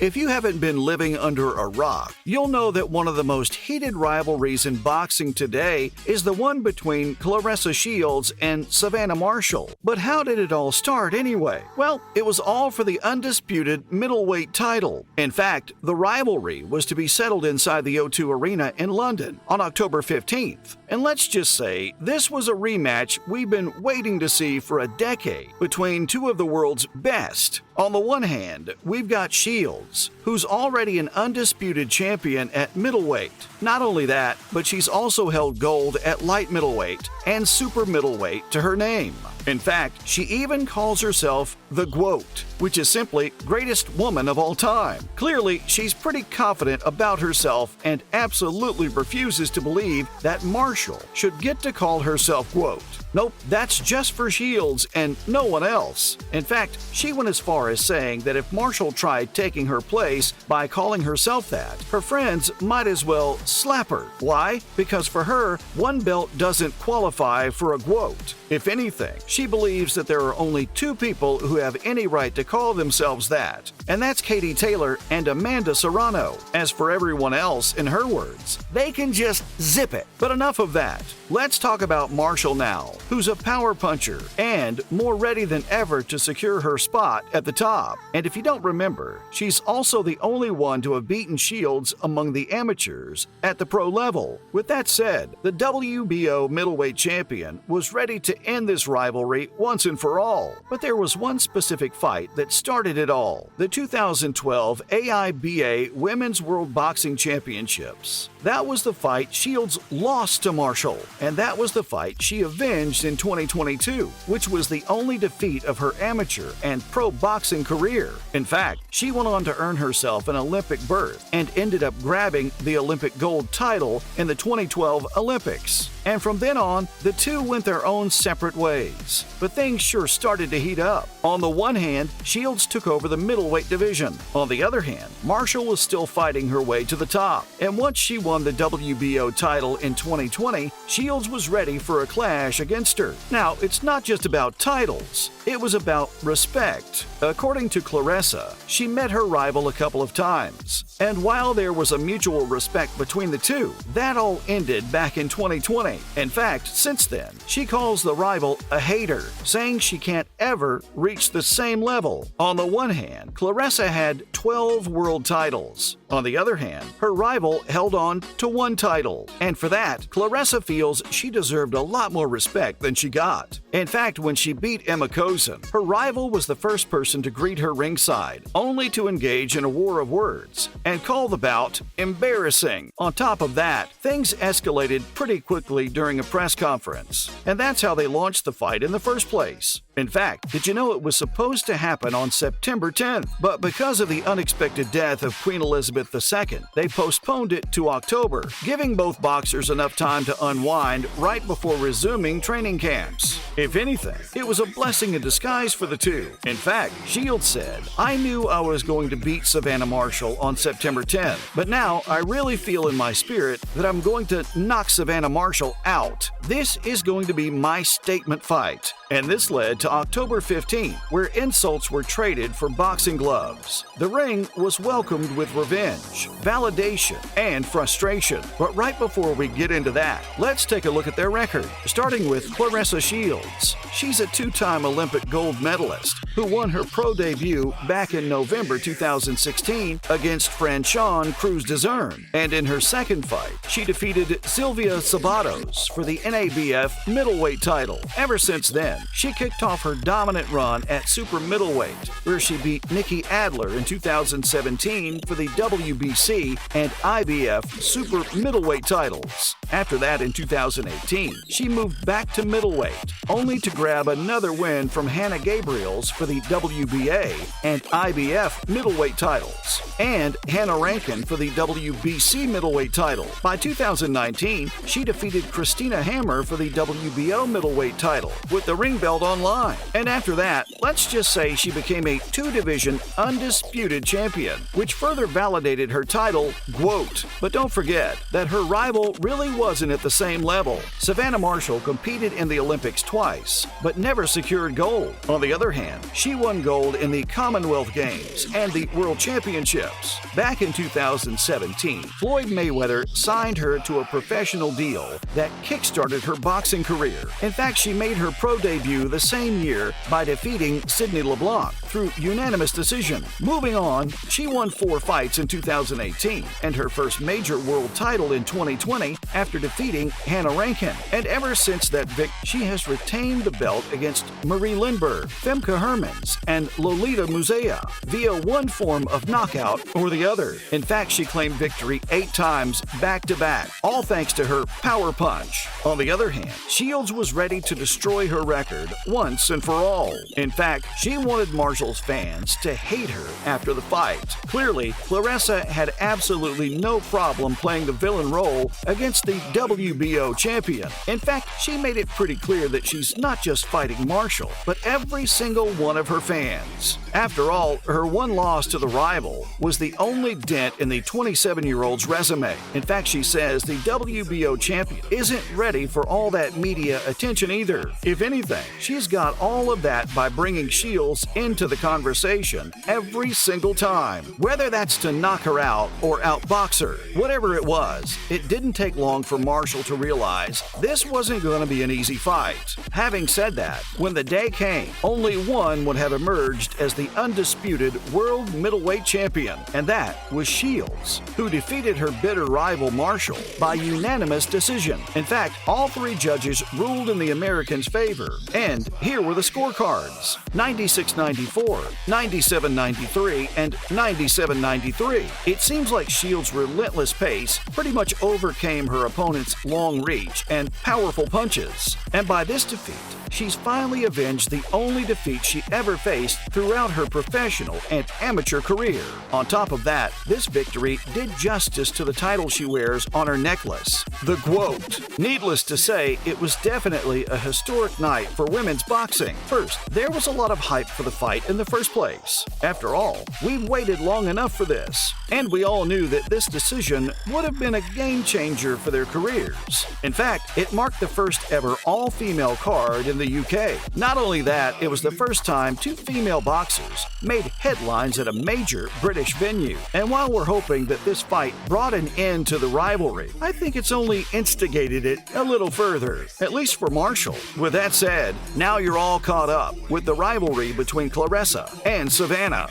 If you haven't been living under a rock, you'll know that one of the most heated rivalries in boxing today is the one between Claressa Shields and Savannah Marshall. But how did it all start anyway? Well, it was all for the undisputed middleweight title. In fact, the rivalry was to be settled inside the O2 Arena in London on October 15th. And let's just say this was a rematch we've been waiting to see for a decade between two of the world's best. On the one hand, we've got Shields, who's already an undisputed champion at middleweight. Not only that, but she's also held gold at light middleweight and super middleweight to her name. In fact, she even calls herself the GWOAT, which is simply greatest woman of all time. Clearly, she's pretty confident about herself and absolutely refuses to believe that Marshall should get to call herself GWOAT. Nope, that's just for Shields and no one else. In fact, she went as far as saying that if Marshall tried taking her place by calling herself that, her friends might as well slap her. Why? Because for her, one belt doesn't qualify for a GWOAT. If anything, she believes that there are only two people who have any right to call themselves that, and that's Katie Taylor and Amanda Serrano. As for everyone else, in her words, they can just zip it. But enough of that. Let's talk about Marshall now, who's a power puncher and more ready than ever to secure her spot at the top. And if you don't remember, she's also the only one to have beaten Shields among the amateurs at the pro level. With that said, the WBO middleweight champion was ready to end this rivalry once and for all. But there was one specific fight that started it all: the 2012 AIBA Women's World Boxing Championships. That was the fight Shields lost to Marshall, and that was the fight she avenged in 2022, which was the only defeat of her amateur and pro boxing career. In fact, she went on to earn herself an Olympic berth and ended up grabbing the Olympic gold title in the 2012 Olympics. And from then on, the two went their own separate ways. But things sure started to heat up. On the one hand, Shields took over the middleweight division. On the other hand, Marshall was still fighting her way to the top. And once she won the WBO title in 2020, Shields was ready for a clash against her. Now, it's not just about titles. It was about respect. According to Claressa, she met her rival a couple of times. And while there was a mutual respect between the two, that all ended back in 2020. In fact, since then, she calls the rival a hater, saying she can't ever reach the same level. On the one hand, Claressa had 12 world titles. On the other hand, her rival held on to one title. And for that, Claressa feels she deserved a lot more respect than she got. In fact, when she beat Emma Kozin, her rival was the first person to greet her ringside, only to engage in a war of words and call the bout embarrassing. On top of that, things escalated pretty quickly during a press conference, and that's how they launched the fight in the first place. In fact, did you know it was supposed to happen on September 10th? But because of the unexpected death of Queen Elizabeth II, they postponed it to October, giving both boxers enough time to unwind right before resuming training camps. If anything, it was a blessing in disguise for the two. In fact, Shields said, "I knew I was going to beat Savannah Marshall on September 10th, but now I really feel in my spirit that I'm going to knock Savannah Marshall out. This is going to be my statement fight." And this led to October 15th, where insults were traded for boxing gloves. The ring was welcomed with revenge, validation, and frustration. But right before we get into that, let's take a look at their record, starting with Claressa Shields. She's a two-time Olympic gold medalist who won her pro debut back in November 2016 against Franchon Cruz-Dezurn. And in her second fight, she defeated Silvia Sabatos for the NABF middleweight title. Ever since then, she kicked off her dominant run at super middleweight, where she beat Nikki Adler in 2017 for the WBC and IBF super middleweight titles. After that, in 2018, she moved back to middleweight, only to grab another win from Hannah Gabriels for the WBA and IBF middleweight titles, and Hannah Rankin for the WBC middleweight title. By 2019, she defeated Christina Hammer for the WBO middleweight title, with the ring ring belt online. And after that, let's just say she became a two-division undisputed champion, which further validated her title, GWOAT. But don't forget that her rival really wasn't at the same level. Savannah Marshall competed in the Olympics twice, but never secured gold. On the other hand, she won gold in the Commonwealth Games and the World Championships. Back in 2017, Floyd Mayweather signed her to a professional deal that kickstarted her boxing career. In fact, she made her pro debut the same year by defeating Sidney LeBlanc through unanimous decision. Moving on, she won 4 fights in 2018 and her first major world title in 2020 after defeating Hannah Rankin. And ever since that victory, she has retained the belt against Marie Lindbergh, Femke Hermans, and Lolita Musea via one form of knockout or the other. In fact, she claimed victory 8 times back-to-back, all thanks to her power punch. On the other hand, Shields was ready to destroy her record once and for all. In fact, she wanted Marshall's fans to hate her after the fight. Clearly, Claressa had absolutely no problem playing the villain role against the WBO champion. In fact, she made it pretty clear that she's not just fighting Marshall, but every single one of her fans. After all, her one loss to the rival was the only dent in the 27-year-old's resume. In fact, she says the WBO champion isn't ready for all that media attention either. If anything, she's got all of that by bringing Shields into the conversation every single time. Whether that's to knock her out or outbox her, whatever it was, it didn't take long for Marshall to realize this wasn't going to be an easy fight. Having said that, when the day came, only one would have emerged as the undisputed world middleweight champion, and that was Shields, who defeated her bitter rival Marshall by unanimous decision. In fact, all 3 judges ruled in the Americans' favor, and here were the scorecards: 96-94, 97-93, and 97-93. It seems like Shields' relentless pace pretty much overcame her opponent's long reach and powerful punches, and by this defeat, she's finally avenged the only defeat she ever faced throughout her professional and amateur career. On top of that, this victory did justice to the title she wears on her necklace, the GWOAT. Needless to say, it was definitely a historic night for women's boxing. First, there was a lot of hype for the fight in the first place. After all, we've waited long enough for this, and we all knew that this decision would have been a game changer for their careers. In fact, it marked the first ever all-female card in the UK. Not only that, it was the first time 2 female boxers made headlines at a major British venue. And while we're hoping that this fight brought an end to the rivalry, I think it's only instigated it a little further, at least for Marshall. With that said, now you're all caught up with the rivalry between Claressa and Savannah.